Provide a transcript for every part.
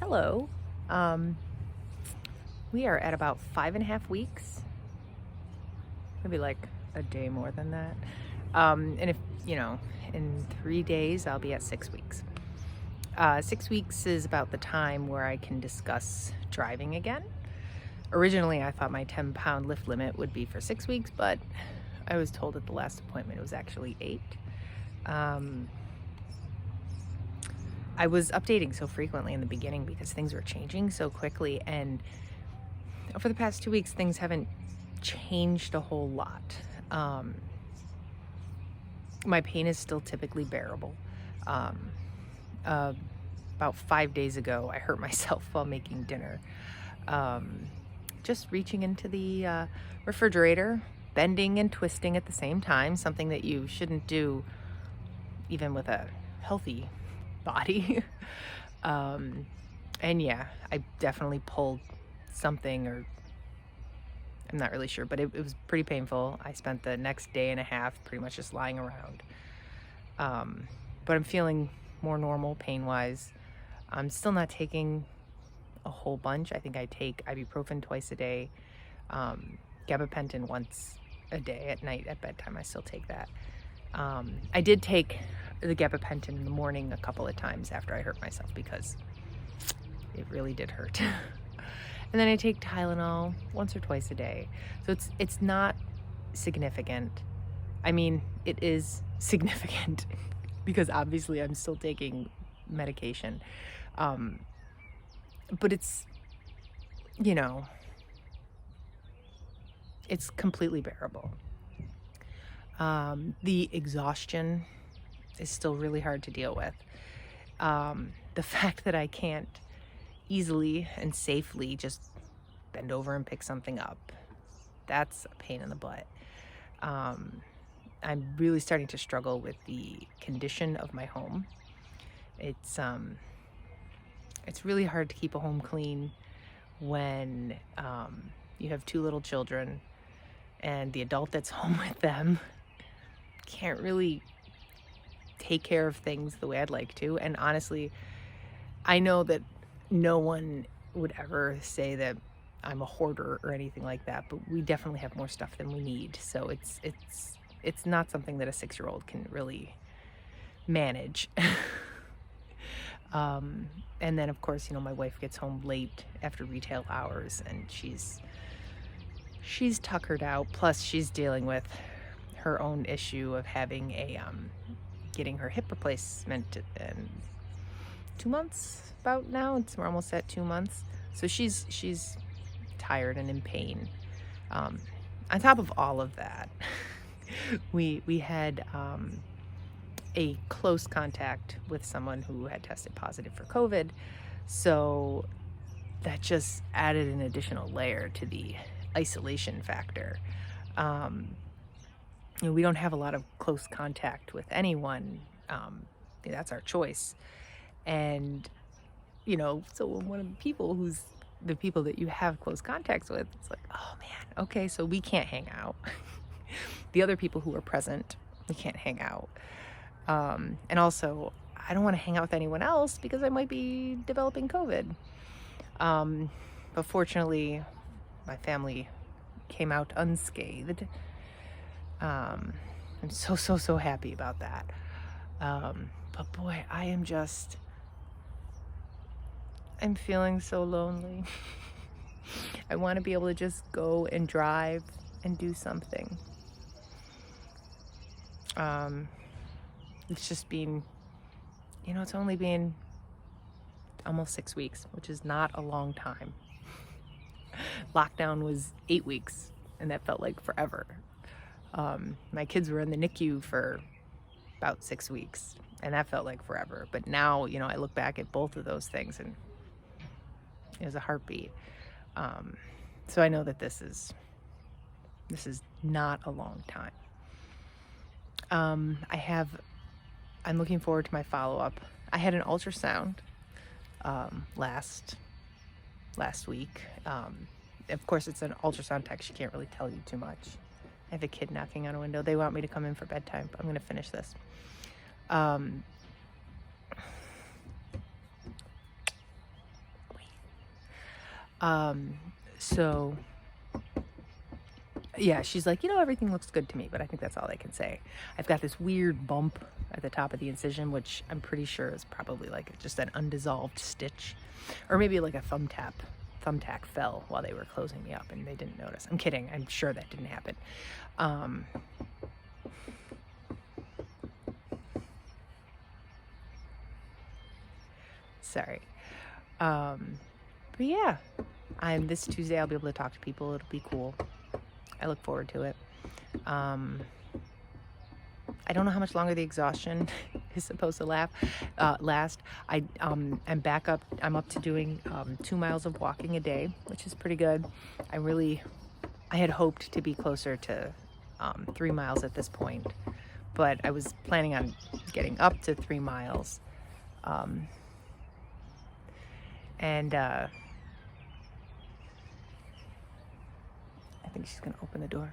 Hello. Um, we are at about 5.5 weeks, maybe like a day more than that. And if, in 3 days, I'll be at 6 weeks. 6 weeks is about the time where I can discuss driving again. Originally, I thought my 10-pound lift limit would be for 6 weeks, but I was told at the last appointment it was actually 8. Um, I was updating so frequently in the beginning because things were changing so quickly, and over the past 2 weeks, things haven't changed a whole lot. Um, my pain is still typically bearable. Um, uh, about 5 days ago, I hurt myself while making dinner. Um, just reaching into the refrigerator, bending and twisting at the same time, something that you shouldn't do even with a healthy body. um, and yeah, I definitely pulled something, or I'm not really sure, but it was pretty painful. I spent the next day and a half pretty much just lying around. But I'm feeling more normal pain-wise. I'm still not taking a whole bunch. I think I take ibuprofen twice a day, gabapentin once a day at night at bedtime. I still take that. I did take the gabapentin in the morning a couple of times after I hurt myself because it really did hurt. And then I take Tylenol once or twice a day. So it's not significant. I mean, it is significant because obviously I'm still taking medication. But you know, it's completely bearable. The exhaustion is still really hard to deal with. The fact that I can't easily and safely just bend over and pick something up, that's a pain in the butt. I'm really starting to struggle with the condition of my home. It's really hard to keep a home clean when you have two little children and the adult that's home with them can't really take care of things the way I'd like to. And honestly, I know that no one would ever say that I'm a hoarder or anything like that, but we definitely have more stuff than we need. So it's not something that a 6-year-old can really manage. And then of course, my wife gets home late after retail hours and she's tuckered out. Plus she's dealing with her own issue of having getting her hip replacement in 2 months about now. We're almost at 2 months. So she's tired and in pain. On top of all of that, we had a close contact with someone who had tested positive for COVID. So that just added an additional layer to the isolation factor. We don't have a lot of close contact with anyone. That's our choice. And, so when one of the people that you have close contacts with, it's like, oh man, okay, so we can't hang out. The other people who are present, we can't hang out. And also, I don't want to hang out with anyone else because I might be developing COVID. But fortunately, my family came out unscathed. I'm so happy about that. But boy, I'm feeling so lonely. I want to be able to just go and drive and do something. It's just been, it's only been almost 6 weeks, which is not a long time. Lockdown was 8 weeks, and that felt like forever. My kids were in the NICU for about 6 weeks, and that felt like forever. But now, I look back at both of those things, and it was a heartbeat. So I know that this is not a long time. I'm looking forward to my follow-up. I had an ultrasound last week. Of course, it's an ultrasound tech. She can't really tell you too much. I have a kid knocking on a window. They want me to come in for bedtime, but I'm going to finish this. So yeah, she's like, everything looks good to me, but I think that's all they can say. I've got this weird bump at the top of the incision, which I'm pretty sure is probably like just an undissolved stitch, or maybe like a thumbtack fell while they were closing me up and they didn't notice. I'm kidding. I'm sure that didn't happen. Sorry. But yeah, this Tuesday I'll be able to talk to people. It'll be cool. I look forward to it. I don't know how much longer the exhaustion is supposed to last. I'm back up. I'm up to doing 2 miles of walking a day, which is pretty good. I had hoped to be closer to 3 miles at this point, but I was planning on getting up to 3 miles. I think she's gonna open the door.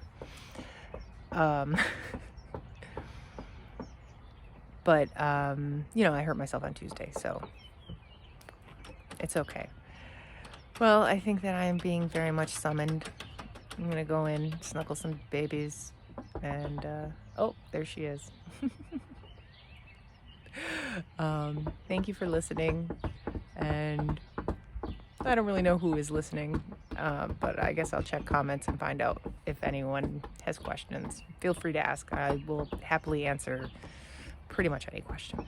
But I hurt myself on Tuesday, so it's okay. Well, I think that I am being very much summoned. I'm gonna go in, snuggle some babies, and oh, there she is. Thank you for listening, and I don't really know who is listening, but I guess I'll check comments and find out if anyone has questions. Feel free to ask. I will happily answer pretty much any question.